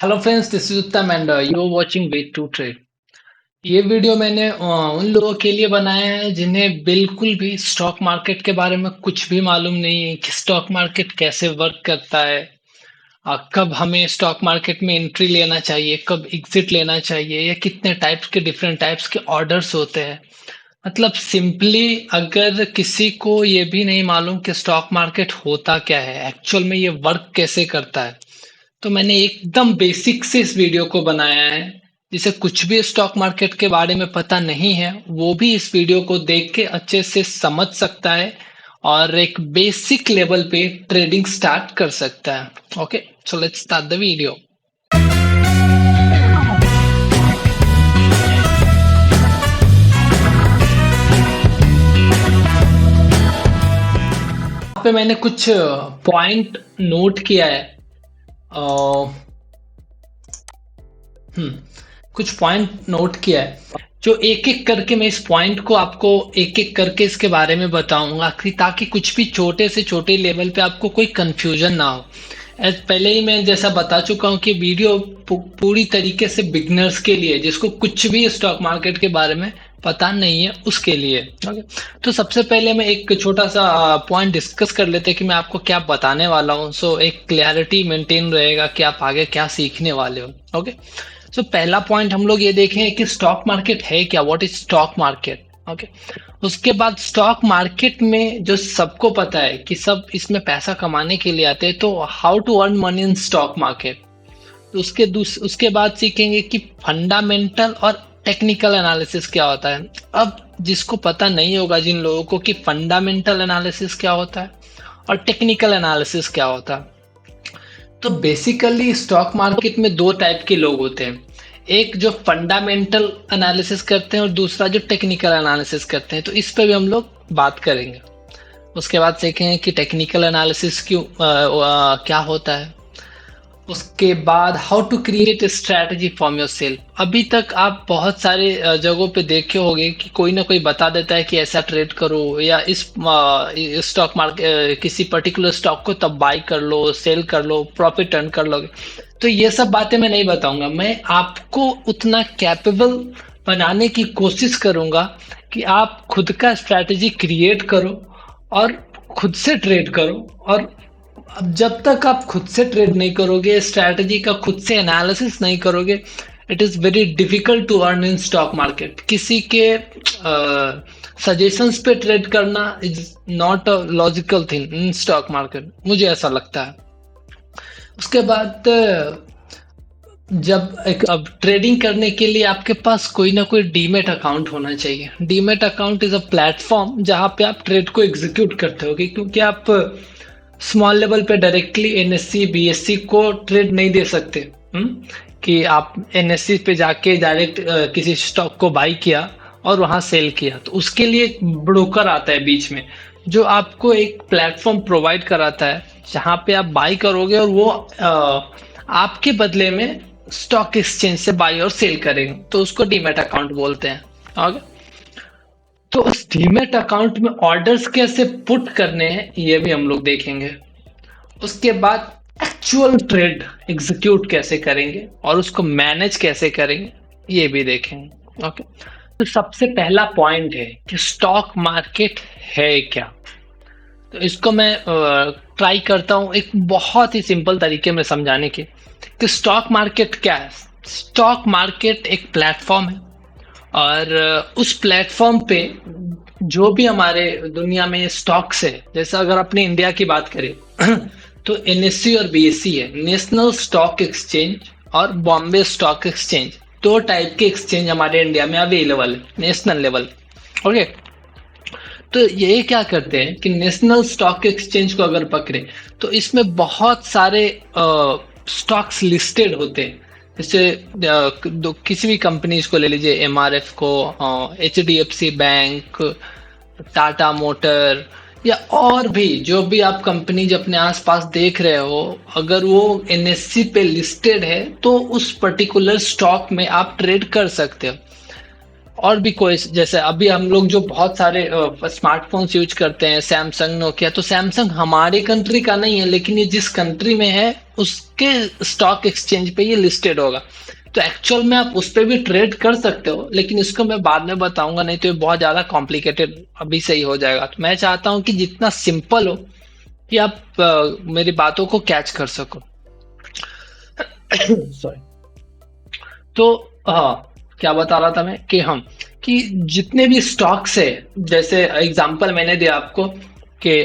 Hello friends, this is Uttam and you are watching wait to trade. ये video मैंने उन लोगों के लिए बनाया है जिन्हें बिल्कुल भी स्टॉक मार्केट के बारे में कुछ भी मालूम नहीं है कि स्टॉक मार्केट कैसे वर्क करता है। कब हमें स्टॉक मार्केट में एंट्री लेना चाहिए, कब एग्जिट लेना चाहिए, या कितने टाइप्स के डिफरेंट टाइप्स के ऑर्डर्स होते हैं। मतलब सिंपली अगर किसी को ये भी नहीं मालूम कि स्टॉक मार्केट होता क्या है, एक्चुअल में ये वर्क कैसे करता है, तो मैंने एकदम बेसिक से इस वीडियो को बनाया है। जिसे कुछ भी स्टॉक मार्केट के बारे में पता नहीं है वो भी इस वीडियो को देख के अच्छे से समझ सकता है और एक बेसिक लेवल पे ट्रेडिंग स्टार्ट कर सकता है। Okay, so let's start the video. यहाँ पे मैंने कुछ पॉइंट नोट किया है। अ, कुछ पॉइंट नोट किया है जो एक एक करके मैं इस पॉइंट को आपको एक एक करके इसके बारे में बताऊंगा कि ताकि कुछ भी छोटे से छोटे लेवल पे आपको कोई कंफ्यूजन ना हो। एज पहले ही मैं जैसा बता चुका हूँ कि वीडियो पूरी तरीके से बिगनर्स के लिए, जिसको कुछ भी स्टॉक मार्केट के बारे में पता नहीं है उसके लिए। ओके, तो सबसे पहले मैं एक छोटा सा पॉइंट डिस्कस कर लेते हैं कि मैं आपको क्या बताने वाला हूँ। सो एक क्लैरिटी मेंटेन रहेगा कि आप आगे क्या सीखने वाले हो। ओके, सो पहला पॉइंट हम लोग ये देखें कि स्टॉक मार्केट है क्या, what is stock market. Okay, उसके बाद स्टॉक मार्केट में जो सबको पता है कि सब इसमें पैसा कमाने के लिए आते हैं, तो how to earn money in stock market. तो उसके बाद सीखेंगे कि फंडामेंटल और टेक्निकल एनालिसिस क्या होता है। अब जिसको पता नहीं होगा, जिन लोगों को, कि फंडामेंटल एनालिसिस क्या होता है और टेक्निकल एनालिसिस क्या होता है, तो बेसिकली स्टॉक मार्केट में दो टाइप के लोग होते हैं। एक जो फंडामेंटल एनालिसिस करते हैं और दूसरा जो टेक्निकल एनालिसिस करते हैं। तो इस पे भी हम लोग बात करेंगे। उसके बाद देखेंगे कि टेक्निकल एनालिसिस क्या होता है। उसके बाद how to create strategy for yourself. अभी तक आप बहुत सारे जगहों पे देखे होंगे कि कोई ना कोई बता देता है कि ऐसा ट्रेड करो, या इस स्टॉक मार्केट किसी पर्टिकुलर स्टॉक को तब बाई कर लो, सेल कर लो, प्रॉफिट अर्न कर लोगे। तो ये सब बातें मैं नहीं बताऊंगा। मैं आपको उतना कैपेबल बनाने की कोशिश करूंगा कि आप खुद का स्ट्रैटेजी क्रिएट करो और खुद से ट्रेड करो। और अब जब तक आप खुद से ट्रेड नहीं करोगे, स्ट्रैटेजी का खुद से एनालिसिस नहीं करोगे, it is very difficult to earn in stock market. किसी के सजेशंस पे ट्रेड करना is not a logical thing in stock market, मुझे ऐसा लगता है। उसके बाद जब एक अब ट्रेडिंग करने के लिए आपके पास कोई ना कोई डीमेट अकाउंट होना चाहिए। Demat account is a platform जहां पे आप ट्रेड को एग्जीक्यूट करते हो, क्योंकि आप स्मॉल लेवल पे डायरेक्टली एनएससी बीएससी को ट्रेड नहीं दे सकते। कि आप एनएससी पे जाके डायरेक्ट किसी स्टॉक को बाई किया और वहां सेल किया, तो उसके लिए एक ब्रोकर आता है बीच में, जो आपको एक प्लेटफॉर्म प्रोवाइड कराता है जहां पे आप बाई करोगे और वो आपके बदले में स्टॉक एक्सचेंज से बाई और सेल करेंगे। तो उसको डीमेट अकाउंट बोलते हैं। ओके, तो उस डीमेट अकाउंट में ऑर्डर्स कैसे पुट करने हैं ये भी हम लोग देखेंगे। उसके बाद एक्चुअल ट्रेड एग्जीक्यूट कैसे करेंगे और उसको मैनेज कैसे करेंगे ये भी देखेंगे। ओके, तो सबसे पहला पॉइंट है कि स्टॉक मार्केट है क्या। तो इसको मैं ट्राई करता हूं एक बहुत ही सिंपल तरीके में समझाने के कि स्टॉक मार्केट क्या है। स्टॉक मार्केट एक प्लेटफॉर्म है और उस प्लेटफॉर्म पे जो भी हमारे दुनिया में स्टॉक्स है, जैसे अगर अपने इंडिया की बात करें तो एनएससी और बीएससी है, नेशनल स्टॉक एक्सचेंज और बॉम्बे स्टॉक एक्सचेंज। दो टाइप के एक्सचेंज हमारे इंडिया में अवेलेबल है नेशनल लेवल। ओके, तो ये क्या करते हैं कि नेशनल स्टॉक एक्सचेंज को अगर पकड़े तो इसमें बहुत सारे स्टॉक्स लिस्टेड होते हैं। जैसे किसी भी कंपनीज को ले लीजिए, एमआरएफ को, एचडीएफसी बैंक, टाटा मोटर, या और भी जो भी आप कंपनीज अपने आसपास देख रहे हो, अगर वो एनएससी पे लिस्टेड है तो उस पर्टिकुलर स्टॉक में आप ट्रेड कर सकते हो। और भी कोई, जैसे अभी हम लोग जो बहुत सारे स्मार्टफोन्स यूज करते हैं, सैमसंग, नोकिया, तो सैमसंग हमारे कंट्री का नहीं है, लेकिन ये जिस कंट्री में है उसके स्टॉक एक्सचेंज पे ये लिस्टेड होगा। तो एक्चुअल में आप उस पर भी ट्रेड कर सकते हो, लेकिन इसको मैं बाद में बताऊंगा, नहीं तो ये बहुत ज्यादा कॉम्प्लिकेटेड अभी से ही हो जाएगा। तो मैं चाहता हूँ कि जितना सिंपल हो कि आप मेरी बातों को कैच कर सको। सॉरी। तो हाँ, क्या बता रहा था मैं कि हम कि जितने भी स्टॉक्स है, जैसे एग्जांपल मैंने दिया आपको कि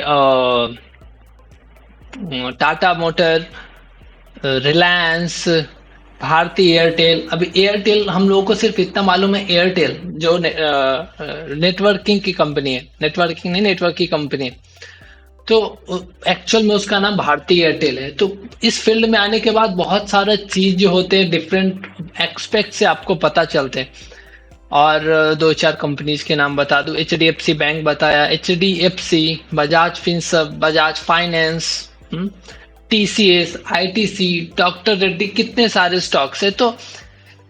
टाटा मोटर, रिलायंस, भारती एयरटेल। अभी एयरटेल हम लोगों को सिर्फ इतना मालूम है, एयरटेल जो नेटवर्किंग की कंपनी है, नेटवर्किंग नहीं, नेटवर्क की कंपनी है। तो एक्चुअल में उसका नाम भारती एयरटेल है। तो इस फील्ड में आने के बाद बहुत सारे चीज जो होते हैं डिफरेंट एक्सपेक्ट से आपको पता चलते हैं। और दो चार कंपनीज के नाम बता दूं, HDFC बैंक बताया, HDFC, Bajaj Finserv, Bajaj finance, TCS, ITC, doctor Reddy, कितने सारे स्टॉक्स है। तो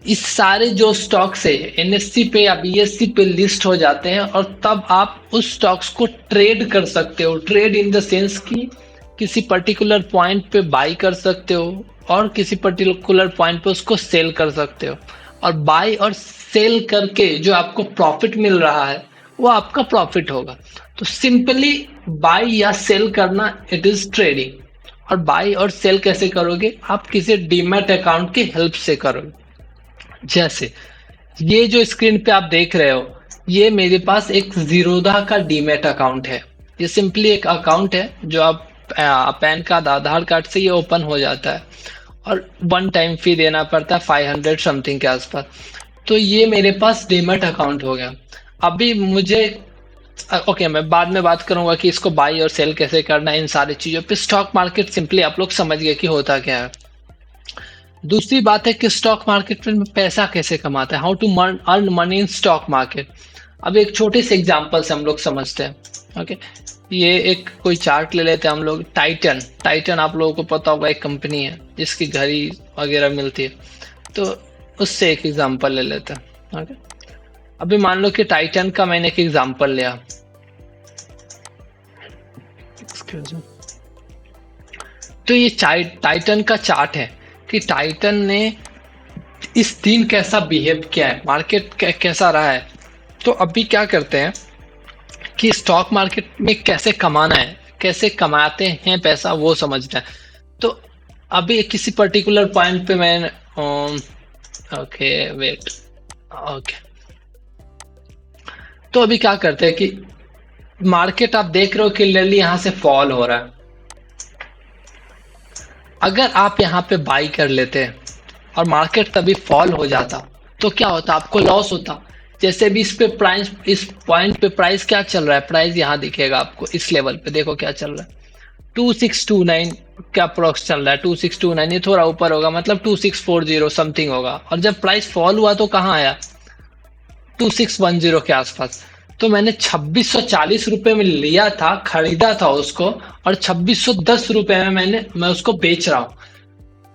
इस सारे जो स्टॉक्स है NSE पे या BSE पे लिस्ट हो जाते हैं, और तब आप उस स्टॉक्स को ट्रेड कर सकते हो। ट्रेड इन द सेंस कि किसी पर्टिकुलर पॉइंट पे बाई कर सकते हो और किसी पर्टिकुलर पॉइंट पे उसको सेल कर सकते हो। और बाई और सेल करके जो आपको प्रॉफिट मिल रहा है वो आपका प्रॉफिट होगा। तो सिंपली बाई या सेल करना, इट इज ट्रेडिंग। और बाई और सेल कैसे करोगे? आप किसी डीमैट अकाउंट की हेल्प से करोगे। जैसे ये जो स्क्रीन पे आप देख रहे हो, ये मेरे पास एक जीरोधा का डीमैट अकाउंट है। ये सिंपली एक अकाउंट है जो आप पैन कार्ड, आधार कार्ड से ये ओपन हो जाता है, और वन टाइम फी देना पड़ता है 500 समथिंग के आसपास। तो ये मेरे पास डीमैट अकाउंट हो गया। अभी मुझे ओके, मैं बाद में बात करूंगा कि इसको बाई और सेल कैसे करना है, इन सारी चीजों पे। स्टॉक मार्केट सिंपली आप लोग समझ गए कि होता क्या है। दूसरी बात है कि स्टॉक मार्केट में पैसा कैसे कमाते हैं, how to earn money in stock market. अब एक छोटे से एग्जांपल से हम लोग समझते हैं। ओके, ये एक कोई चार्ट ले लेते हैं हम लोग। टाइटन, टाइटन आप लोगों को पता होगा, एक कंपनी है जिसकी घड़ी वगैरह मिलती है। तो उससे एक एग्जांपल ले लेते हैं। ओके, अभी मान लो कि टाइटन का मैंने एक एग्जांपल लिया। तो ये टाइटन का चार्ट है कि टाइटन ने इस दिन कैसा बिहेव किया है, मार्केट कैसा रहा है। तो अभी क्या करते हैं कि स्टॉक मार्केट में कैसे कमाना है, कैसे कमाते हैं पैसा, वो समझना है। तो अभी किसी पर्टिकुलर पॉइंट पे मैं ओके वेट ओके, तो अभी क्या करते हैं कि मार्केट आप देख रहे हो कि क्लियरली यहां से फॉल हो रहा है। अगर आप यहाँ पे बाई कर लेते हैं और मार्केट तभी फॉल हो जाता, तो क्या होता? आपको लॉस होता। जैसे भी इस पे प्राइस, इस पॉइंट पे प्राइस क्या चल रहा है, प्राइस यहाँ दिखेगा आपको, इस लेवल पे देखो क्या चल रहा है, 2629 का अप्रोक्स चल रहा है। 2629, ये थोड़ा ऊपर होगा, मतलब 2640 समथिंग होगा। और जब प्राइस फॉल हुआ तो कहाँ आया? 2610 के आसपास। तो मैंने 2640 रुपए में लिया था, खरीदा था उसको, और 2610 रुपए में मैं उसको बेच रहा हूं।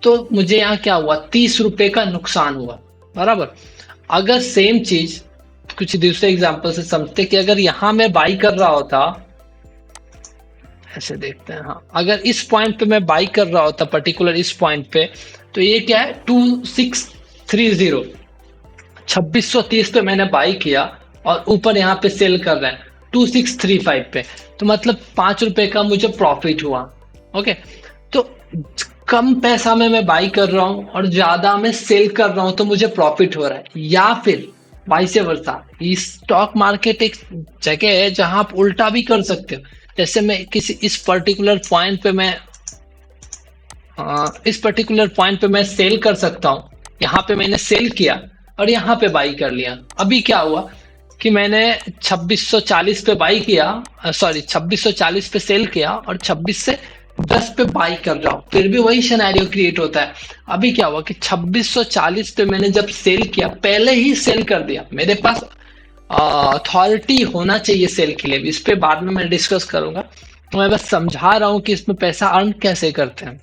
तो मुझे यहाँ क्या हुआ? 30 रुपए का नुकसान हुआ, बराबर। अगर सेम चीज कुछ दूसरे एग्जांपल से समझते कि अगर यहां मैं बाई कर रहा होता, ऐसे देखते हैं, हाँ, अगर इस पॉइंट पे मैं बाई कर रहा होता, पर्टिकुलर इस पॉइंट पे, तो ये क्या है? 2630, 2630 पे मैंने बाई किया और ऊपर यहाँ पे सेल कर रहे हैं 2635 पे। तो मतलब 5 रुपए का मुझे प्रॉफिट हुआ। ओके, तो कम पैसा में मैं बाई कर रहा हूं और ज्यादा में सेल कर रहा हूं, तो मुझे प्रॉफिट हो रहा है। या फिर वाइस वर्सा, स्टॉक मार्केट एक जगह है जहां आप उल्टा भी कर सकते हो। जैसे मैं किसी इस पर्टिकुलर पॉइंट पे मैं सेल कर सकता हूं। यहाँ पे मैंने सेल किया और यहाँ पे बाई कर लिया। अभी क्या हुआ कि मैंने 2640 पे बाई किया, सॉरी 2640 पे सेल किया और 26 से 10 पे बाई कर रहा हूं, फिर भी वही सिनेरियो क्रिएट होता है। अभी क्या हुआ कि 2640 पे मैंने जब सेल किया, पहले ही सेल कर दिया। मेरे पास अथॉरिटी होना चाहिए सेल के लिए, इस पे बाद में मैं डिस्कस करूंगा। तो मैं बस समझा रहा हूं कि इसमें पैसा अर्न कैसे करते हैं।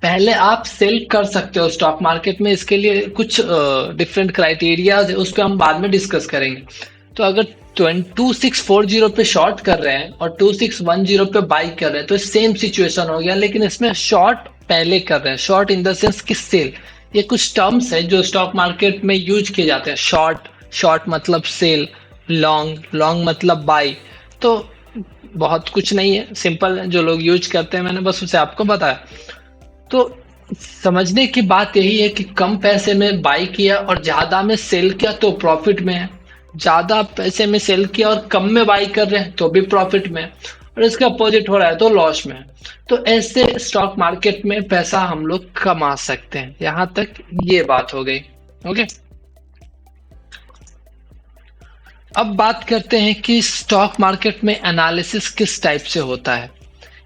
पहले आप सेल कर सकते हो स्टॉक मार्केट में, इसके लिए कुछ डिफरेंट क्राइटेरियाज है, उस पर हम बाद में डिस्कस करेंगे। तो अगर 2640 पे शॉर्ट कर रहे हैं और 2610 पे बाई कर रहे हैं तो सेम सिचुएशन हो गया, लेकिन इसमें शॉर्ट पहले कर रहे हैं। शॉर्ट इन द सेंस कि सेल, ये कुछ टर्म्स है जो स्टॉक मार्केट में यूज किए जाते हैं। शॉर्ट, शॉर्ट मतलब सेल, लॉन्ग, लॉन्ग मतलब बाई। तो बहुत कुछ नहीं है, सिंपल है, जो लोग यूज करते हैं मैंने बस उसे आपको बताया। तो समझने की बात यही है कि कम पैसे में बाई किया और ज्यादा में सेल किया तो प्रॉफिट में है, ज्यादा पैसे में सेल किया और कम में बाई कर रहे हैं तो भी प्रॉफिट में है, और इसका अपोजिट हो रहा है तो लॉस में है। तो ऐसे स्टॉक मार्केट में पैसा हम लोग कमा सकते हैं। यहां तक ये बात हो गई। ओके, अब बात करते हैं कि स्टॉक मार्केट में एनालिसिस किस टाइप से होता है।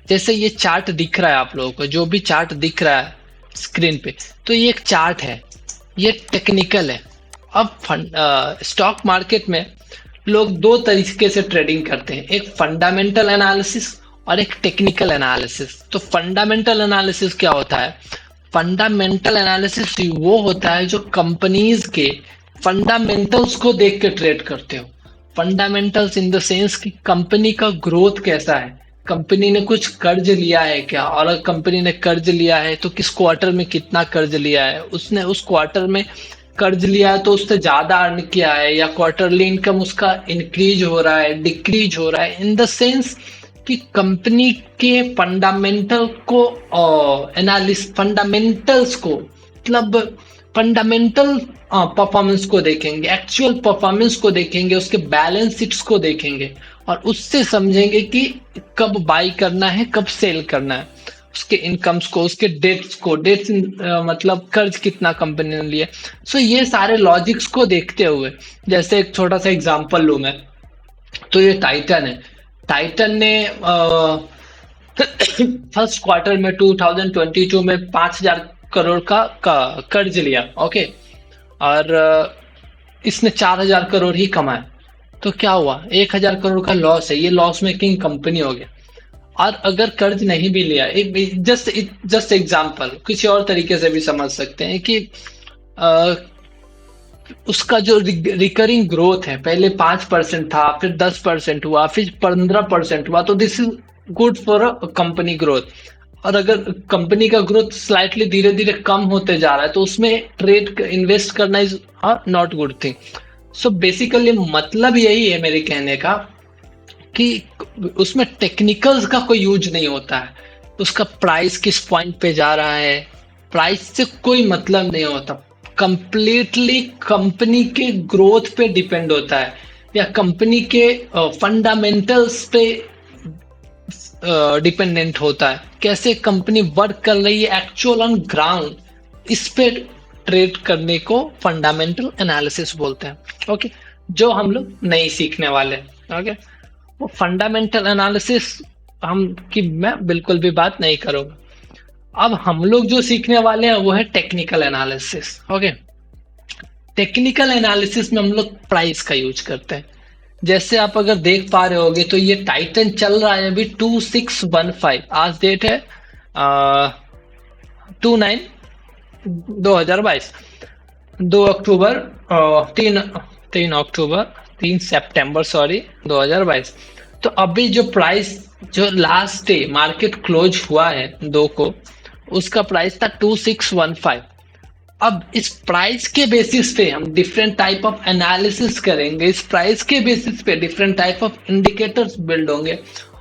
जैसे ये चार्ट दिख रहा है आप लोगों को, जो भी चार्ट दिख रहा है स्क्रीन पे, तो ये एक चार्ट है, ये टेक्निकल है। अब स्टॉक मार्केट में लोग दो तरीके से ट्रेडिंग करते हैं, एक फंडामेंटल एनालिसिस और एक टेक्निकल एनालिसिस। तो फंडामेंटल एनालिसिस क्या होता है? फंडामेंटल एनालिसिस वो होता है जो कंपनीज के फंडामेंटल्स को देख के ट्रेड करते हो। फंडामेंटल्स इन द सेंस कि कंपनी का ग्रोथ कैसा है, कंपनी ने कुछ कर्ज लिया है क्या, और अगर कंपनी ने कर्ज लिया है तो किस क्वार्टर में कितना कर्ज लिया है, उसने उस क्वार्टर में कर्ज लिया है तो उससे ज्यादा अर्न किया है, या क्वार्टरली इनकम उसका इंक्रीज हो रहा है, डिक्रीज हो रहा है। इन द सेंस कि कंपनी के फंडामेंटल को फंडामेंटल्स को मतलब फंडामेंटल परफॉर्मेंस को देखेंगे, एक्चुअल परफॉर्मेंस को देखेंगे, उसके बैलेंस शीट्स को देखेंगे और उससे समझेंगे कि कब बाई करना है, कब सेल करना है, उसके इनकम्स को, उसके डेट्स को, डेट्स मतलब कर्ज कितना कंपनी ने लिया। सो ये सारे लॉजिक्स को देखते हुए, जैसे एक छोटा सा एग्जांपल लूं मैं, तो ये टाइटन है। टाइटन ने फर्स्ट क्वार्टर में 2022 में 5,000 करोड़ का कर्ज लिया। ओके, और इसने 4,000 करोड़ ही कमाए, तो क्या हुआ? 1,000 करोड़ का लॉस है, ये लॉस मेकिंग कंपनी हो गया। और अगर कर्ज नहीं भी लिया, जस्ट एग्जांपल, किसी और तरीके से भी समझ सकते हैं कि उसका जो रिकरिंग ग्रोथ है, पहले 5% था, फिर 10% हुआ, फिर 15% हुआ, तो this is good for a company growth. और अगर कंपनी का ग्रोथ स्लाइटली धीरे धीरे कम होते जा रहा है तो उसमें ट्रेड इन्वेस्ट करना is not good thing. So basically मतलब यही है मेरे कहने का कि उसमें टेक्निकल्स का कोई यूज नहीं होता है, उसका प्राइस किस पॉइंट पे जा रहा है, प्राइस से कोई मतलब नहीं होता। कंप्लीटली कंपनी के ग्रोथ पे डिपेंड होता है या कंपनी के फंडामेंटल्स पे डिपेंडेंट होता है, कैसे कंपनी वर्क कर रही है एक्चुअल ऑन ग्राउंड, इस पे ट्रेड करने को फंडामेंटल एनालिसिस बोलते हैं। ओके, जो हम लोग नहीं सीखने वाले। ओके, वो फंडामेंटल एनालिसिस मैं बिल्कुल भी बात नहीं करूंगा। अब हम लोग जो सीखने वाले हैं वो है technical analysis. Okay, technical analysis में हम लोग प्राइस का यूज करते हैं। जैसे आप अगर देख पा रहे होगे तो ये टाइटन चल रहा है अभी 2615, आज डेट है 29/2022, 2 अक्टूबर, 3 सितंबर 2022। तो अभी जो प्राइस, जो लास्ट डे मार्केट क्लोज हुआ है 2 को, उसका प्राइस था 2615। अब इस प्राइस के बेसिस पे हम डिफरेंट टाइप ऑफ एनालिसिस करेंगे, इस प्राइस के बेसिस पे different type of indicators build होंगे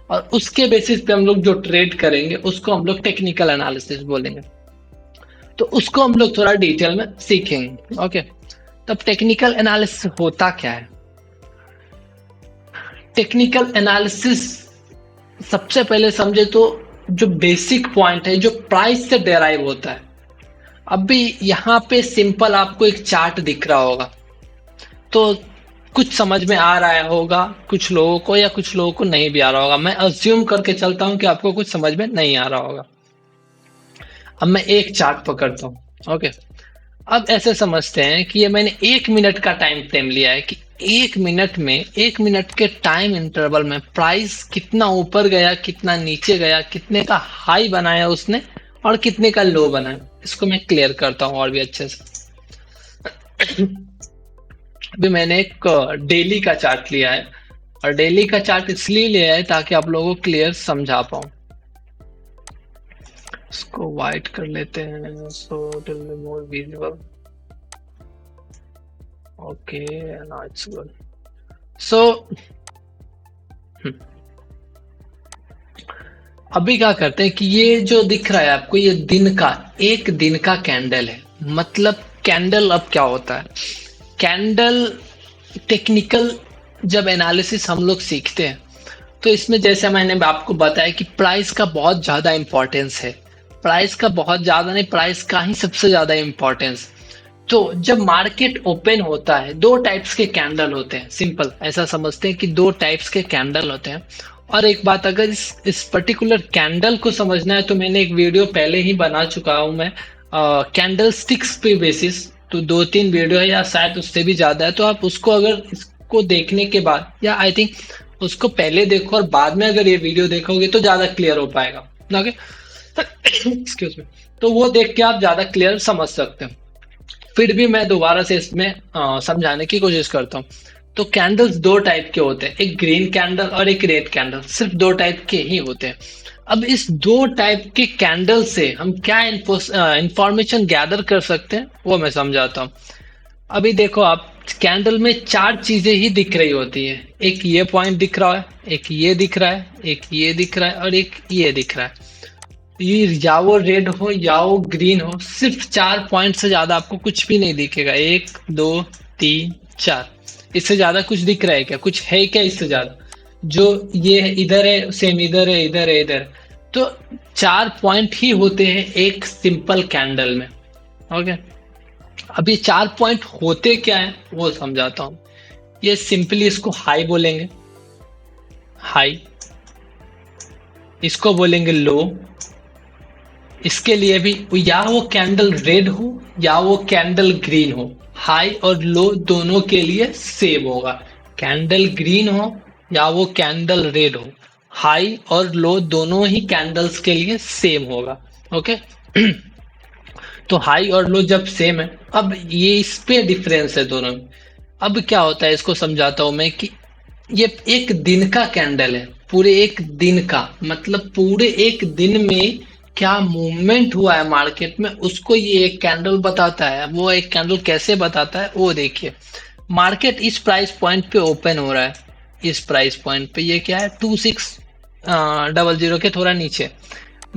और उसके बेसिस पे हम लोग जो ट्रेड करेंगे उसको हम लोग टेक्निकल एनालिसिस बोलेंगे। तो उसको हम लोग थोड़ा डिटेल में सीखेंगे। ओके, तब टेक्निकल एनालिसिस होता क्या है? टेक्निकल एनालिसिस सबसे पहले समझे तो जो बेसिक पॉइंट है जो प्राइस से डेराइव होता है। अभी यहाँ पे सिंपल आपको एक चार्ट दिख रहा होगा तो कुछ समझ में आ रहा होगा कुछ लोगों को, या कुछ लोगों को नहीं भी आ रहा होगा। मैं अज्यूम करके चलता हूं कि आपको कुछ समझ में नहीं आ रहा होगा। अब मैं एक चार्ट पकड़ता हूं। ओके, अब ऐसे समझते हैं कि ये मैंने 1 मिनट का टाइम फ्रेम लिया है कि 1 मिनट में, 1 मिनट के टाइम इंटरवल में प्राइस कितना ऊपर गया, कितना नीचे गया, कितने का हाई बनाया उसने और कितने का लो बना है, इसको मैं क्लियर करता हूँ और भी अच्छे से। अभी मैंने एक डेली का चार्ट लिया है, और डेली का चार्ट इसलिए लिया है ताकि आप लोगों को क्लियर समझा पाऊँ। इसको वाइट कर लेते हैं so it will be more visible. Okay, now it's good. So अभी क्या करते हैं कि ये जो दिख रहा है आपको, ये दिन का, एक दिन का कैंडल है। मतलब कैंडल अब क्या होता है, कैंडल टेक्निकल जब एनालिसिस हम लोग सीखते हैं तो इसमें जैसे मैंने आपको बताया कि प्राइस का बहुत ज्यादा इंपॉर्टेंस है। प्राइस का बहुत ज्यादा नहीं, प्राइस का ही सबसे ज्यादा इंपॉर्टेंस। तो जब मार्केट ओपन होता है, दो टाइप्स के कैंडल होते हैं, सिंपल ऐसा समझते हैं कि दो टाइप्स के कैंडल होते हैं। और एक बात, अगर इस पर्टिकुलर कैंडल को समझना है तो मैंने एक वीडियो पहले ही बना चुका हूं मैं, कैंडल स्टिक्स पे बेसिस, तो 2-3 वीडियो है या शायद उससे भी ज्यादा है। तो आप उसको अगर इसको देखने के बाद, या आई थिंक उसको पहले देखो और बाद में अगर ये वीडियो देखोगे तो ज्यादा क्लियर हो पाएगा। Okay, excuse me. तो वो देख के आप ज्यादा क्लियर समझ सकते हो। फिर भी मैं दोबारा से इसमें समझाने की कोशिश करता हूँ। तो कैंडल्स दो टाइप के होते हैं, एक ग्रीन कैंडल और एक रेड कैंडल, सिर्फ दो टाइप के ही होते हैं। अब इस दो टाइप के कैंडल से हम क्या इंफॉर्मेशन गैदर कर सकते हैं वो मैं समझाता हूँ। अभी देखो आप, कैंडल में चार चीजें ही दिख रही होती है। एक ये पॉइंट दिख रहा है, एक ये दिख रहा है, एक ये दिख रहा है और एक ये दिख रहा है। ये या वो रेड हो या वो ग्रीन हो, सिर्फ 4 पॉइंट से ज्यादा आपको कुछ भी नहीं दिखेगा। 1 2 3 4, इससे ज्यादा कुछ दिख रहा है क्या, कुछ है क्या इससे ज्यादा? जो ये है, इधर है सेम, इधर है, इधर है, इधर। तो 4 पॉइंट ही होते हैं एक सिंपल कैंडल में। ओके, अब ये 4 पॉइंट होते क्या है वो समझाता हूं। ये सिंपली इसको हाई बोलेंगे, हाई। इसको बोलेंगे लो। इसके लिए भी या वो कैंडल रेड हो या वो कैंडल ग्रीन हो, हाई और लो दोनों के लिए सेम होगा। कैंडल ग्रीन हो या वो कैंडल रेड हो, हाई और लो दोनों ही कैंडल्स के लिए सेम होगा। ओके, तो हाई और लो जब सेम है, अब ये इस पे डिफरेंस है दोनों में। अब क्या होता है इसको समझाता हूं मैं कि ये एक दिन का कैंडल है, पूरे एक दिन का, मतलब पूरे एक दिन में क्या मूवमेंट हुआ है मार्केट में, उसको ये एक कैंडल बताता है। वो एक कैंडल कैसे बताता है वो देखिए। मार्केट इस प्राइस पॉइंट पे ओपन हो रहा है, इस प्राइस पॉइंट पे ये क्या है 2600 के थोड़ा नीचे।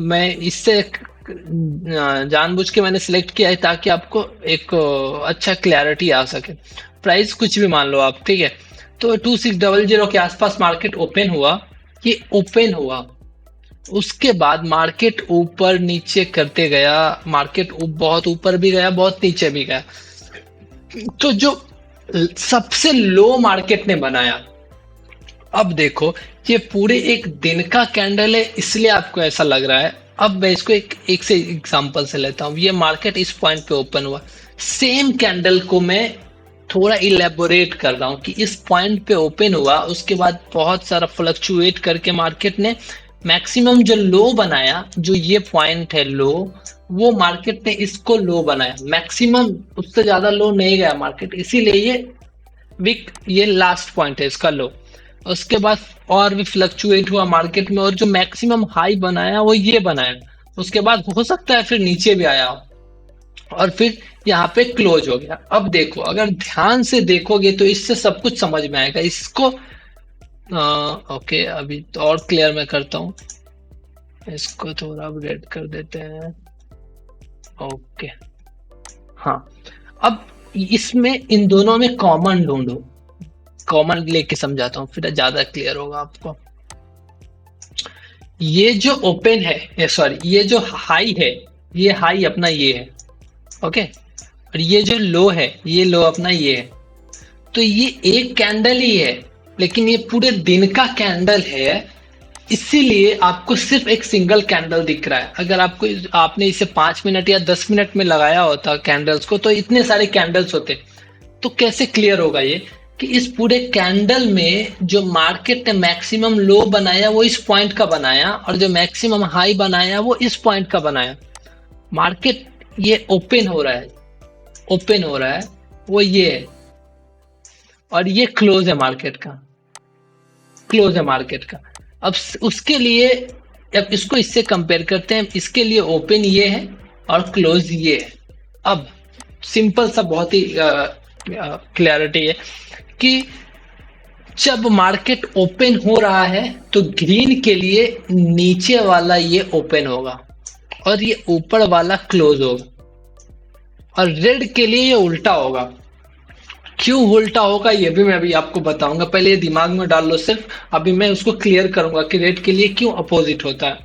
मैं इससे जानबूझ के मैंने सिलेक्ट किया है ताकि आपको एक अच्छा क्लैरिटी आ सके। प्राइस कुछ भी मान लो आप, ठीक है। तो 2600 के आसपास मार्केट ओपन हुआ, ये ओपन हुआ। उसके बाद मार्केट ऊपर नीचे करते गया, मार्केट बहुत ऊपर भी गया, बहुत नीचे भी गया। तो जो सबसे लो मार्केट ने बनाया, अब देखो ये पूरे एक दिन का कैंडल है इसलिए आपको ऐसा लग रहा है। अब मैं इसको एक से एग्जांपल से लेता हूं। ये मार्केट इस पॉइंट पे ओपन हुआ, सेम कैंडल को मैं थोड़ा इलेबोरेट कर रहा हूं कि इस पॉइंट पे ओपन हुआ, उसके बाद बहुत सारा फ्लक्चुएट करके मार्केट ने मैक्सिमम जो लो बनाया, जो ये पॉइंट है लो, वो मार्केट ने इसको लो बनाया। मैक्सिमम उससे ज्यादा लो नहीं गया मार्केट, इसीलिए ये वीक, ये लास्ट पॉइंट है इसका लो। उसके बाद और भी फ्लक्चुएट हुआ मार्केट में और जो मैक्सिमम हाई बनाया वो ये बनाया। उसके बाद हो सकता है फिर नीचे भी आया हो और फिर यहाँ पे क्लोज हो गया। अब देखो, अगर ध्यान से देखोगे तो इससे सब कुछ समझ में आएगा। इसको ओके, अभी तो और क्लियर मैं करता हूँ। इसको थोड़ा अपडेट कर देते हैं। ओके, हाँ, अब इसमें इन दोनों में कॉमन ढूंढो, कॉमन लेके समझाता हूँ फिर ज्यादा क्लियर होगा आपको। ये जो ओपन है, सॉरी, ये जो हाई है, ये हाई अपना ये है, ओके, और ये जो लो है, ये लो अपना ये है। तो ये एक कैंडल ही है, लेकिन ये पूरे दिन का कैंडल है, इसीलिए आपको सिर्फ एक सिंगल कैंडल दिख रहा है। अगर आपने इसे 5 मिनट या 10 मिनट में लगाया होता कैंडल्स को, तो इतने सारे कैंडल्स होते। तो कैसे क्लियर होगा ये कि इस पूरे कैंडल में जो मार्केट ने मैक्सिमम लो बनाया वो इस पॉइंट का बनाया, और जो मैक्सिमम हाई बनाया वो इस पॉइंट का बनाया। मार्केट ये ओपन हो रहा है, ओपन हो रहा है, वो ये है, और ये क्लोज है मार्केट का, क्लोज है मार्केट का। अब उसके लिए, अब इसको इससे कंपेयर करते हैं, इसके लिए ओपन ये है और क्लोज ये है। अब सिंपल सा बहुत ही क्लैरिटी है कि जब मार्केट ओपन हो रहा है तो ग्रीन के लिए नीचे वाला ये ओपन होगा और ये ऊपर वाला क्लोज होगा, और रेड के लिए ये उल्टा होगा। क्यों उल्टा होगा ये भी मैं अभी आपको बताऊंगा, पहले ये दिमाग में डाल लो सिर्फ, अभी मैं उसको क्लियर करूंगा कि रेड के लिए क्यों अपोजिट होता है।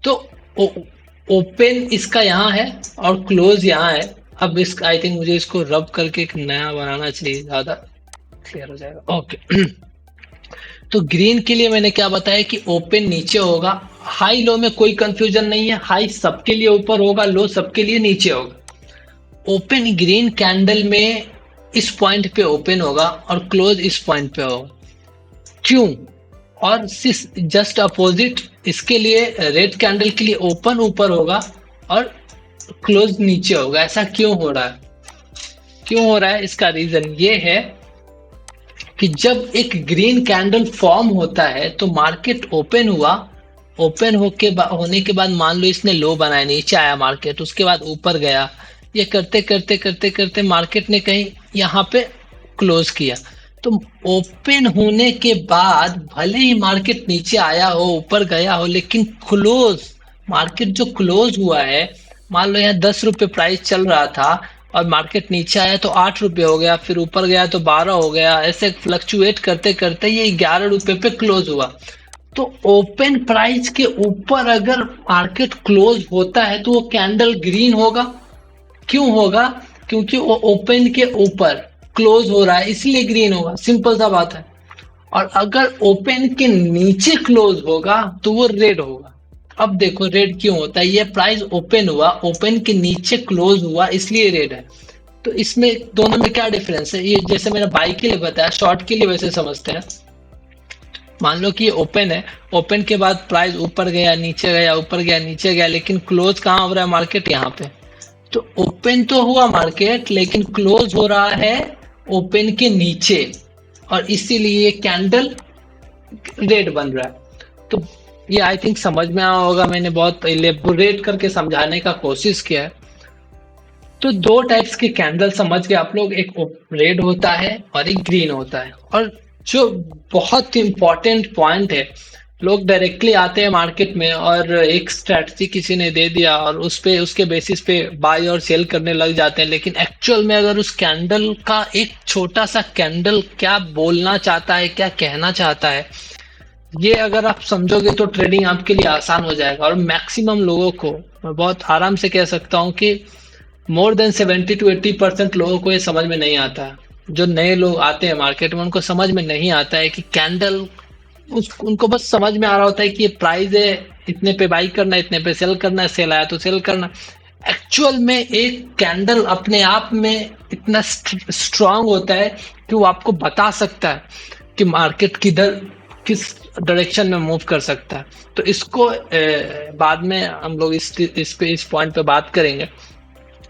तो ओपन इसका यहाँ है और क्लोज यहाँ है। अब इसका आई थिंक मुझे इसको रब करके एक नया बनाना चाहिए, ज्यादा क्लियर हो जाएगा। ओके तो ग्रीन के लिए मैंने क्या बताया कि ओपन नीचे होगा, हाई लो में कोई कंफ्यूजन नहीं है, हाई सबके लिए ऊपर होगा, लो सबके लिए नीचे होगा। ओपन ग्रीन कैंडल में इस पॉइंट पे ओपन होगा और क्लोज इस पॉइंट पे होगा। क्यों? और जस्ट अपोजिट इसके लिए रेड कैंडल के लिए ओपन ऊपर होगा और क्लोज नीचे होगा। ऐसा क्यों हो रहा है? क्यों हो रहा है? इसका रीजन ये है कि जब एक ग्रीन कैंडल फॉर्म होता है तो मार्केट ओपन हुआ, ओपन होने के बाद मान लो इसने लो बनाया, नीचे आया मार्केट, उसके बाद ऊपर गया, ये करते करते करते करते मार्केट ने कहीं यहाँ पे क्लोज किया। तो ओपन होने के बाद भले ही मार्केट नीचे आया हो, ऊपर गया हो, लेकिन क्लोज, मार्केट जो क्लोज हुआ है, मान लो यहाँ 10 रुपए प्राइस चल रहा था और मार्केट नीचे आया तो 8 रुपए हो गया, फिर ऊपर गया तो 12 हो गया, ऐसे फ्लक्चुएट करते करते ये 11 रुपए पे क्लोज हुआ। तो ओपन प्राइस के ऊपर अगर मार्केट क्लोज होता है तो वो कैंडल ग्रीन होगा। क्यों होगा? क्योंकि वो ओपन के ऊपर क्लोज हो रहा है, इसलिए ग्रीन होगा, सिंपल सा बात है। और अगर ओपन के नीचे क्लोज होगा तो वो रेड होगा। अब देखो रेड क्यों होता है, ये प्राइस ओपन हुआ, ओपन के नीचे क्लोज हुआ, इसलिए रेड है। तो इसमें दोनों में क्या डिफरेंस है? ये जैसे मैंने बाई के लिए बताया, शॉर्ट के लिए वैसे समझते हैं। मान लो कि ये ओपन है, ओपन के बाद प्राइस ऊपर गया, नीचे गया, ऊपर गया, नीचे गया, लेकिन क्लोज कहाँ हो रहा है मार्केट? यहाँ पे। तो ओपन तो हुआ मार्केट, लेकिन क्लोज हो रहा है ओपन के नीचे, और इसीलिए कैंडल रेड बन रहा है। तो ये आई थिंक समझ में आया होगा, मैंने बहुत इलेबोरेट करके समझाने का कोशिश किया है। तो दो टाइप्स के कैंडल समझ गए आप लोग, एक रेड होता है और एक ग्रीन होता है। और जो बहुत इंपॉर्टेंट पॉइंट है, लोग डायरेक्टली आते हैं मार्केट में और एक स्ट्रैटेजी किसी ने दे दिया और उस पे, उसके बेसिस पे बाय और सेल करने लग जाते हैं, लेकिन एक्चुअल में अगर उस कैंडल का एक छोटा सा कैंडल क्या बोलना चाहता है, क्या कहना चाहता है, ये अगर आप समझोगे तो ट्रेडिंग आपके लिए आसान हो जाएगा। और मैक्सिमम लोगों को, मैं बहुत आराम से कह सकता हूँ कि मोर देन 70 to 80% लोगों को ये समझ में नहीं आता है। जो नए लोग आते हैं मार्केट में उनको समझ में नहीं आता है कि कैंडल, उनको बस समझ में आ रहा होता है कि ये प्राइस है, इतने पे बाई करना, इतने पे सेल करना है, सेल आया तो सेल करना। एक्चुअल में एक कैंडल अपने आप में इतना स्ट्रांग होता है कि वो आपको बता सकता है कि मार्केट किधर, किस डायरेक्शन में मूव कर सकता है। तो इसको बाद में हम लोग इस पॉइंट पे बात करेंगे।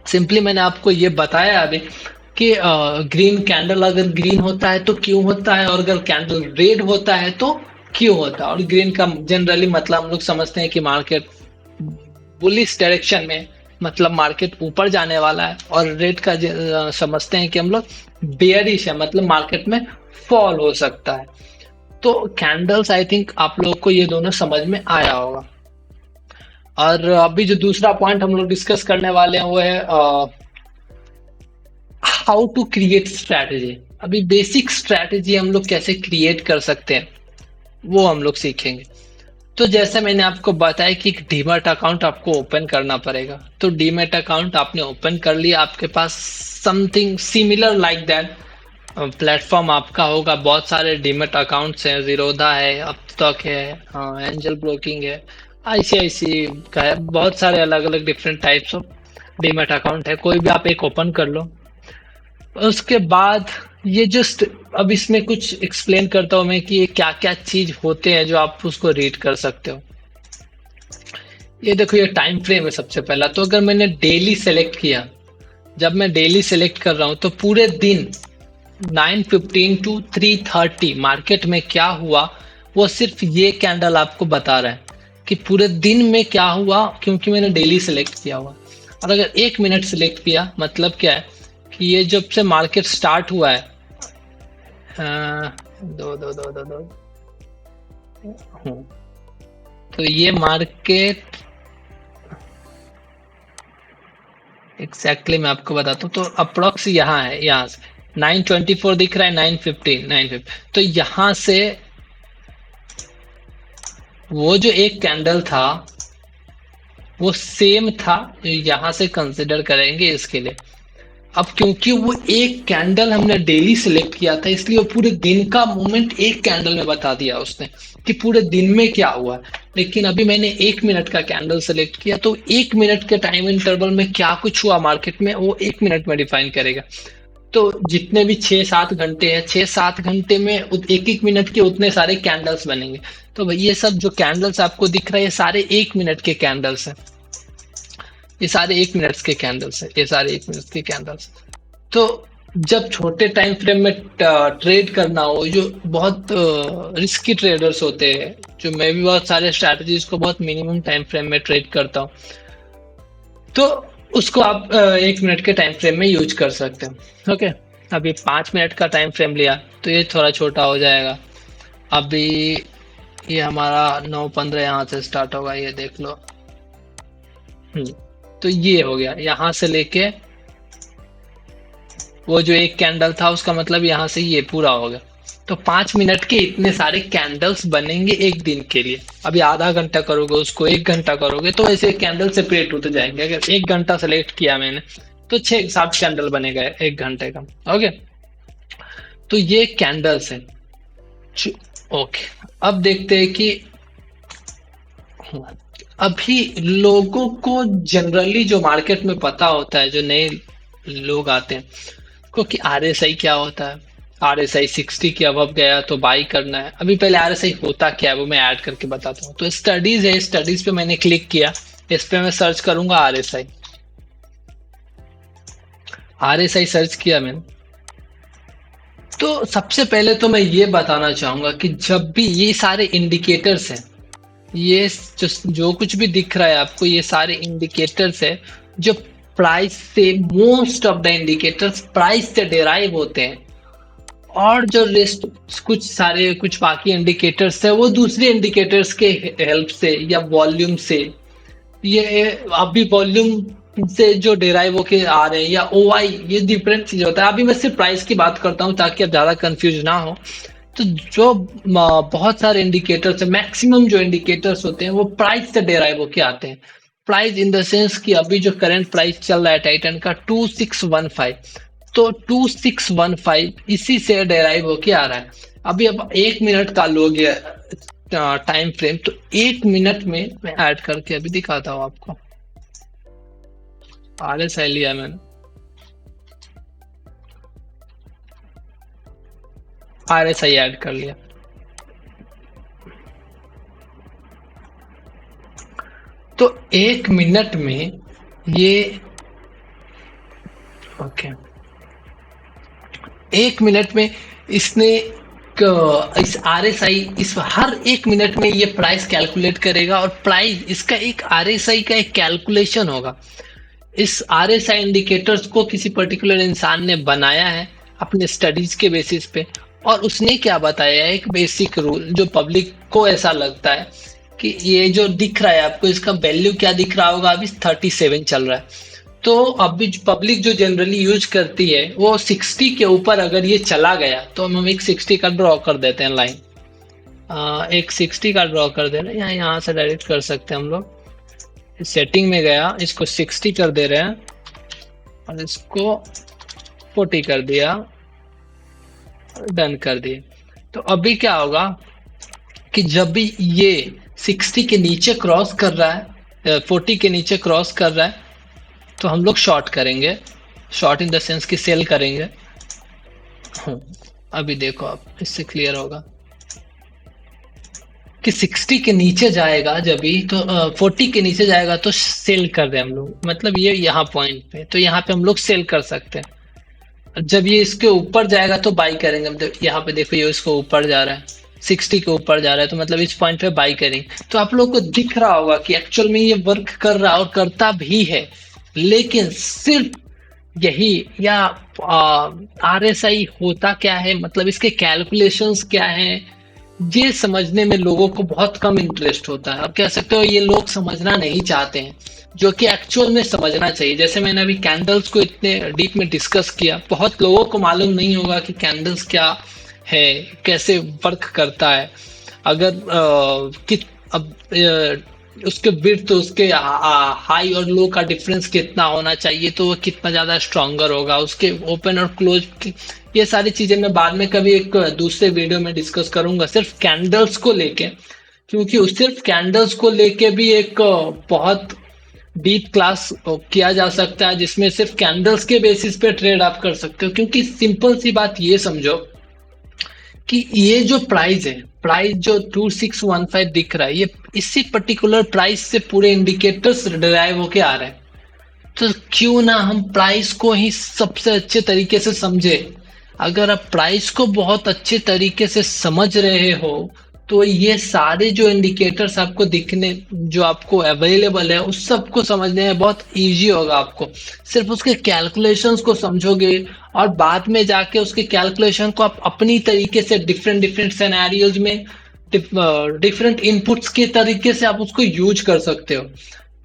सिंपली मैंने आपको ये बताया अभी कि ग्रीन कैंडल अगर ग्रीन होता है तो क्यों होता है, और अगर कैंडल रेड होता है तो क्यों होता है। और ग्रीन का जनरली मतलब हम लोग समझते हैं कि मार्केट बुलिश डायरेक्शन में, मतलब मार्केट ऊपर जाने वाला है, और रेड का समझते हैं कि हम लोग बेयरिश है, मतलब मार्केट में फॉल हो सकता है। तो कैंडल्स आई थिंक आप लोग को ये दोनों समझ में आया होगा। और अभी जो दूसरा पॉइंट हम लोग डिस्कस करने वाले हैं वो है हाउ टू क्रिएट स्ट्रैटेजी। अभी बेसिक स्ट्रैटेजी हम लोग कैसे क्रिएट कर सकते हैं वो हम लोग सीखेंगे। तो जैसे मैंने आपको बताया कि एक डीमैट अकाउंट आपको ओपन करना पड़ेगा। तो डीमैट अकाउंट आपने ओपन कर लिया, आपके पास something similar like that platform आपका होगा। बहुत सारे डीमैट अकाउंट्स हैं, जीरोधा है, अब तक है, एंजल ब्रोकिंग है, आईसीआईसी का है, बहुत सारे अलग अलग different types of demat account है। कोई भी आप एक ओपन कर लो। उसके बाद ये जस्ट, अब इसमें कुछ एक्सप्लेन करता हूँ मैं कि ये क्या क्या चीज होते हैं जो आप उसको रीड कर सकते हो। ये देखो ये टाइम फ्रेम है सबसे पहला। तो अगर मैंने डेली सेलेक्ट किया, जब मैं डेली सेलेक्ट कर रहा हूं तो पूरे दिन 9:15 टू 3:30 मार्केट में क्या हुआ, वो सिर्फ ये कैंडल आपको बता रहा है कि पूरे दिन में क्या हुआ, क्योंकि मैंने डेली सेलेक्ट किया हुआ। और अगर 1 मिनट सेलेक्ट किया, मतलब क्या है कि ये जब से मार्केट स्टार्ट हुआ है, दो दो दो दो दो हूँ, तो ये मार्केट एग्जैक्टली मैं आपको बताता हूँ। तो अप्रोक्स यहाँ है, यहाँ से 9:24 दिख रहा है, 9:15 9:50, तो यहाँ से वो जो एक कैंडल था वो सेम था, यहाँ से कंसिडर करेंगे इसके लिए। अब क्योंकि वो एक कैंडल हमने डेली सिलेक्ट किया था, इसलिए वो पूरे दिन का मूवमेंट एक कैंडल में बता दिया उसने कि पूरे दिन में क्या हुआ। लेकिन अभी मैंने 1 मिनट का कैंडल सेलेक्ट किया, तो 1 मिनट के टाइम इंटरवल में क्या कुछ हुआ मार्केट में, वो 1 मिनट में डिफाइन करेगा। तो जितने भी 6-7 घंटे हैं, 6-7 घंटे में एक एक मिनट के उतने सारे कैंडल्स बनेंगे। तो भाई ये सब जो कैंडल्स आपको दिख रहे हैं, ये सारे 1 मिनट के कैंडल्स हैं। ये सारे 1 मिनट के कैंडल्स हैं, ये सारे 1 मिनट के कैंडल्स। तो जब छोटे टाइम फ्रेम में ट्रेड करना हो, जो बहुत रिस्की ट्रेडर्स होते हैं, जो मैं भी बहुत सारे स्ट्रैटेजीज को बहुत मिनिमम टाइम फ्रेम में ट्रेड करता हूँ, तो उसको आप 1 मिनट के टाइम फ्रेम में यूज कर सकते हैं। ओके, अभी 5 मिनट का टाइम फ्रेम लिया तो ये थोड़ा छोटा हो जाएगा। अभी ये हमारा 9:15 यहाँ से स्टार्ट होगा, ये देख लो। तो ये हो गया, यहाँ से लेके वो जो एक कैंडल था उसका मतलब यहाँ से ये पूरा हो गया। तो 5 मिनट के इतने सारे कैंडल्स बनेंगे एक दिन के लिए। अभी आधा घंटा करोगे उसको, 1 घंटा करोगे, तो ऐसे कैंडल सेपरेट होते जाएंगे। अगर 1 घंटा सेलेक्ट किया मैंने तो 6-7 कैंडल बनेगा 1 घंटे का। ओके, तो ये कैंडल्स है। ओके, अब देखते हैं कि अभी लोगों को जनरली जो मार्केट में पता होता है, जो नए लोग आते हैं, क्योंकि आरएसआई क्या होता है, आरएसआई 60 के अबव गया तो बाई करना है। अभी पहले आरएसआई होता क्या है वो मैं ऐड करके बताता हूँ। तो स्टडीज है, स्टडीज पे मैंने क्लिक किया, इस पे मैं सर्च करूंगा आरएसआई। आरएसआई सर्च किया मैंने, तो सबसे पहले तो मैं ये बताना चाहूंगा कि जब भी ये सारे इंडिकेटर्स हैं, ये जो कुछ भी दिख रहा है आपको, ये सारे इंडिकेटर्स है जो प्राइस से, most of the indicators price से डिराइव होते हैं। और जो रेस्ट कुछ बाकी इंडिकेटर्स है वो दूसरे इंडिकेटर्स के हेल्प से या वॉल्यूम से, ये अभी वॉल्यूम से जो डिराइव होके आ रहे हैं, या ओआई, ये डिफरेंट चीज होता है। अभी मैं सिर्फ प्राइस की बात करता हूँ ताकि अब ज्यादा कंफ्यूज ना हो। तो जो बहुत सारे इंडिकेटर्स है, मैक्सिमम जो इंडिकेटर्स होते हैं वो प्राइस से डिराइव होके आते हैं। प्राइस इन द सेंस कि अभी जो करंट प्राइस चल रहा है टाइटन का 2615, तो 2615 इसी से डिराइव होके आ रहा है। अभी अब 1 मिनट का लोगे टाइम फ्रेम, तो 1 मिनट में मैं ऐड करके अभी दिखाता हूँ आपको। आरएसआई लिया मैंने, आरएसआई ऐड कर लिया। तो 1 मिनट में ये, ओके, 1 मिनट में इसने इस आरएसआई इस हर 1 मिनट में ये प्राइस कैलकुलेट करेगा, और प्राइस इसका एक आरएसआई का एक कैलकुलेशन होगा। इस आरएसआई इंडिकेटर्स को किसी पर्टिकुलर इंसान ने बनाया है अपने स्टडीज के बेसिस पे, और उसने क्या बताया है, एक बेसिक रूल जो पब्लिक को ऐसा लगता है कि ये जो दिख रहा है आपको, इसका वैल्यू क्या दिख रहा होगा, अभी 37 चल रहा है। तो अभी पब्लिक जो जनरली यूज करती है वो 60 के ऊपर अगर ये चला गया तो हम एक 60 का ड्रॉ कर देते हैं लाइन। एक 60 का ड्रॉ कर दे रहे हैं, यहाँ से डायरेक्ट कर सकते हैं हम लोग। सेटिंग में गया, इसको 60 कर दे रहे हैं और इसको 40 कर दिया, डन कर दिए। तो अभी क्या होगा कि जब भी ये 60 के नीचे क्रॉस कर रहा है, 40 के नीचे क्रॉस कर रहा है, तो हम लोग शॉर्ट करेंगे। शॉर्ट इन द सेंस कि सेल करेंगे। अभी देखो आप, इससे क्लियर होगा। कि 60 के नीचे जाएगा जब भी तो 40 के नीचे जाएगा तो सेल कर रहे हैं हम लोग, मतलब ये यहाँ पॉइंट पे, तो यहाँ पे हम लोग सेल कर सकते हैं। जब ये इसके ऊपर जाएगा तो बाई करेंगे हम। यहाँ पे देखो ये इसको ऊपर जा रहा है, 60 के ऊपर जा रहा है, तो मतलब इस पॉइंट पे बाई करेंगे। तो आप लोगों को दिख रहा होगा कि एक्चुअल में ये वर्क कर रहा और करता भी है, लेकिन सिर्फ यही या RSI होता क्या है, मतलब इसके कैलकुलेशंस क्या है, ये समझने में लोगों को बहुत कम इंटरेस्ट होता है। अब कह सकते हो ये लोग समझना नहीं चाहते हैं, जो कि एक्चुअल में समझना चाहिए। जैसे मैंने अभी कैंडल्स को इतने डीप में डिस्कस किया, बहुत लोगों को मालूम नहीं होगा कि कैंडल्स क्या है, कैसे वर्क करता है। अगर अब उसके विड्थ तो उसके हाई और लो का डिफरेंस कितना होना चाहिए, तो वो कितना ज्यादा स्ट्रांगर होगा, उसके ओपन और क्लोज, ये सारी चीजें मैं बाद में कभी एक दूसरे वीडियो में डिस्कस करूंगा, सिर्फ कैंडल्स को लेके। क्योंकि उस सिर्फ कैंडल्स को लेके भी एक बहुत डीप क्लास किया जा सकता है, जिसमें सिर्फ कैंडल्स के बेसिस पे ट्रेड आप कर सकते हो। क्योंकि सिंपल सी बात ये समझो कि ये जो प्राइस जो 2615 दिख रहा है, ये इसी पर्टिकुलर प्राइस से पूरे इंडिकेटर्स डिराइव होके आ रहे हैं। तो क्यों ना हम प्राइस को ही सबसे अच्छे तरीके से समझे। अगर आप प्राइस को बहुत अच्छे तरीके से समझ रहे हो तो ये सारे जो इंडिकेटर्स आपको दिखने, जो आपको अवेलेबल है, उस सब को समझने में बहुत इजी होगा आपको। सिर्फ उसके कैलकुलेशंस को समझोगे और बाद में जाके उसके कैलकुलेशन को आप अपनी तरीके से डिफरेंट डिफरेंट सिनेरियोज में डिफरेंट इनपुट्स के तरीके से आप उसको यूज कर सकते हो।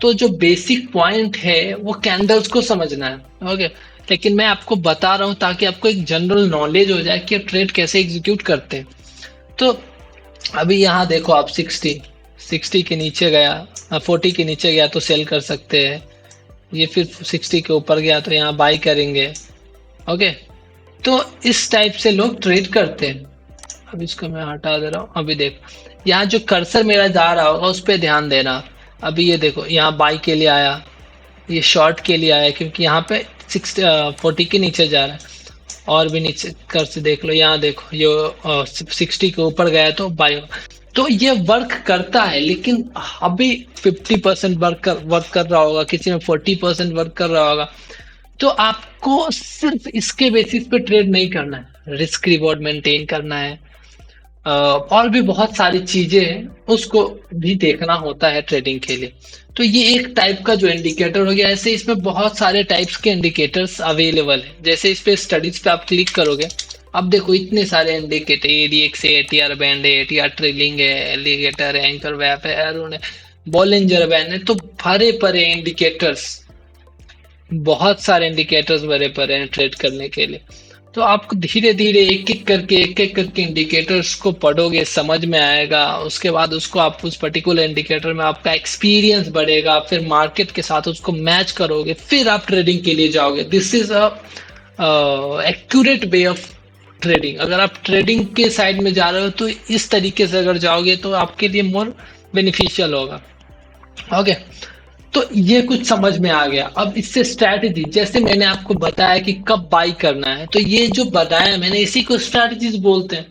तो जो बेसिक पॉइंट है वो कैंडल्स को समझना है। ओके, लेकिन मैं आपको बता रहा हूं ताकि आपको एक जनरल नॉलेज हो जाए कि ट्रेड कैसे एग्जीक्यूट करते हैं। तो अभी यहाँ देखो आप 60 के नीचे गया, 40 के नीचे गया तो सेल कर सकते हैं। ये फिर 60 के ऊपर गया तो यहाँ बाई करेंगे। ओके, तो इस टाइप से लोग ट्रेड करते हैं। अब इसको मैं हटा दे रहा हूँ। अभी देखो यहाँ जो कर्सर मेरा जा रहा होगा उस पर ध्यान देना। अभी ये देखो यहाँ बाई के लिए आया, ये शॉर्ट के लिए आया, क्योंकि यहाँ पे 40 के नीचे जा रहा है। और भी नीचे कर्सर देख लो, यहाँ देखो ये 60 के ऊपर गया तो बाई। तो ये वर्क करता है, लेकिन अभी 50% वर्क कर रहा होगा, किसी में 40% वर्क कर रहा होगा। तो आपको सिर्फ इसके बेसिस पे ट्रेड नहीं करना है, रिस्क रिवॉर्ड मेंटेन करना है, और भी बहुत सारी चीजें हैं, उसको भी देखना होता है ट्रेडिंग के लिए। तो ये एक टाइप का जो इंडिकेटर हो गया। ऐसे इसमें बहुत सारे टाइप्स के इंडिकेटर्स अवेलेबल है। जैसे इस पे स्टडीज पे आप क्लिक करोगे, अब देखो इतने सारे इंडिकेटर, ADX है, ATR बैंड है, ATR ट्रेलिंग है, एलिगेटर है, एंकर वैप है, एरोन है, बॉलिंजर बैंड है। तो भरे पड़े इंडिकेटर्स, बहुत सारे इंडिकेटर्स भरे पड़े हैं ट्रेड करने के लिए। तो आपको धीरे धीरे एक एक करके इंडिकेटर्स को पढ़ोगे, समझ में आएगा। उसके बाद उसको आप उस पर्टिकुलर इंडिकेटर में आपका एक्सपीरियंस बढ़ेगा, फिर मार्केट के साथ उसको मैच करोगे, फिर आप ट्रेडिंग के लिए जाओगे। This is a accurate way of trading. अगर आप ट्रेडिंग के साइड में जा रहे हो तो इस तरीके से अगर जाओगे तो आपके लिए मोर बेनिफिशियल होगा। ओके, तो ये कुछ समझ में आ गया। अब इससे स्ट्रैटेजी, जैसे मैंने आपको बताया कि कब बाई करना है, तो ये जो बताया मैंने, इसी को स्ट्रैटेजीज बोलते हैं।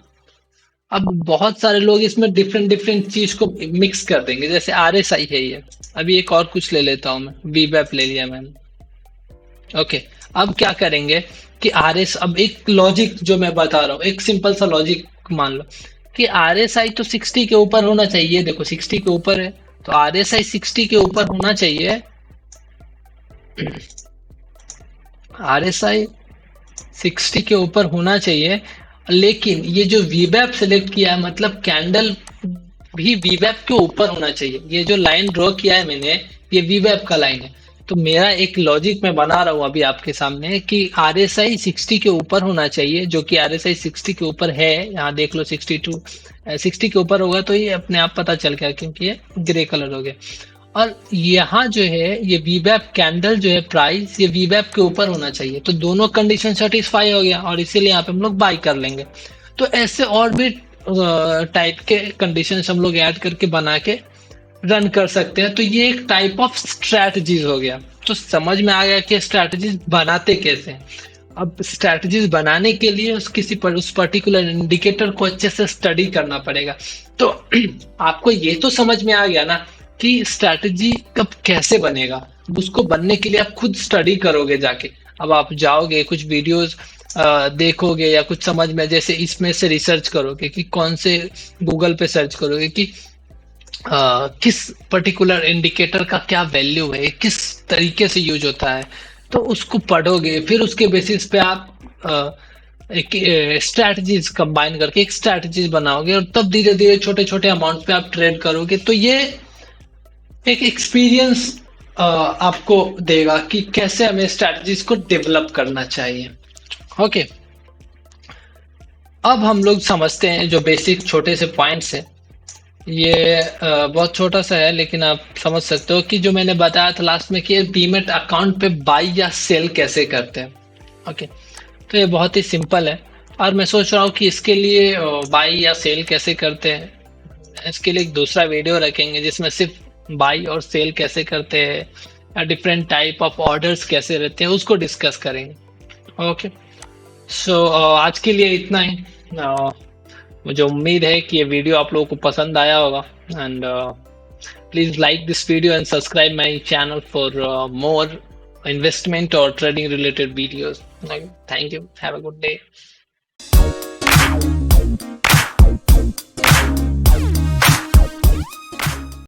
अब बहुत सारे लोग इसमें डिफरेंट डिफरेंट चीज को मिक्स कर देंगे। जैसे RSI है ये, अभी एक और कुछ ले लेता हूं मैं, VWAP ले लिया मैंने। ओके, अब क्या करेंगे कि अब एक लॉजिक जो मैं बता रहा हूँ, एक सिंपल सा लॉजिक मान लो कि RSI तो 60 के ऊपर होना चाहिए। देखो 60 के ऊपर है, तो RSI 60 के ऊपर होना चाहिए। RSI 60 के ऊपर होना चाहिए, लेकिन ये जो VWAP सेलेक्ट किया है, मतलब कैंडल भी VWAP के ऊपर होना चाहिए। ये जो लाइन ड्रॉ किया है मैंने, ये VWAP का लाइन है। तो मेरा एक लॉजिक मैं बना रहा हूं अभी आपके सामने कि RSI 60 के ऊपर होना चाहिए, जो कि RSI 60 के ऊपर है। यहाँ देख लो 60 के ऊपर होगा तो ये अपने आप पता चल गया, क्योंकि ये ग्रे कलर हो गया। और यहाँ जो है ये VWAP कैंडल जो है प्राइस, ये VWAP के ऊपर होना चाहिए। तो दोनों कंडीशन सेटिस्फाई हो गया और इसीलिए यहाँ पे हम लोग बाई कर लेंगे। तो ऐसे और भी टाइप के कंडीशन हम लोग ऐड करके बना के रन कर सकते हैं। तो ये एक टाइप ऑफ स्ट्रैटेजीज हो गया। तो समझ में आ गया कि स्ट्रैटेजीज बनाते कैसे हैं। अब स्ट्रैटेजीज बनाने के लिए उस पर्टिकुलर इंडिकेटर को अच्छे से स्टडी करना पड़ेगा। तो आपको ये तो समझ में आ गया ना कि स्ट्रैटेजी कब कैसे बनेगा। उसको बनने के लिए आप खुद स्टडी करोगे जाके। अब आप जाओगे कुछ वीडियोस देखोगे या कुछ समझ में, जैसे इसमें से रिसर्च करोगे कि कौन से, गूगल पे सर्च करोगे कि किस पर्टिकुलर इंडिकेटर का क्या वैल्यू है, किस तरीके से यूज होता है। तो उसको पढ़ोगे, फिर उसके बेसिस पे आप एक स्ट्रैटेजीज कंबाइन करके एक स्ट्रैटेजीज बनाओगे, और तब धीरे धीरे छोटे छोटे अमाउंट पे आप ट्रेड करोगे। तो ये एक एक्सपीरियंस आपको देगा कि कैसे हमें स्ट्रैटेजीज को डेवलप करना चाहिए। ओके, अब हम लोग समझते हैं जो बेसिक छोटे से पॉइंट्स है। ये बहुत छोटा सा है, लेकिन आप समझ सकते हो कि जो मैंने बताया था लास्ट में कि डीमेट अकाउंट पे बाई या सेल कैसे करते हैं। ओके, तो ये बहुत ही सिंपल है, और मैं सोच रहा हूँ कि इसके लिए बाई या सेल कैसे करते हैं, इसके लिए एक दूसरा वीडियो रखेंगे जिसमें सिर्फ बाई और सेल कैसे करते हैं या डिफरेंट टाइप ऑफ ऑर्डर्स कैसे रहते हैं उसको डिस्कस करेंगे। ओके, सो आज के लिए इतना ही। मुझे उम्मीद है कि ये वीडियो आप लोगों को पसंद आया होगा, and please like this video and subscribe my channel for more investment or trading related videos. Thank you. Have a good day.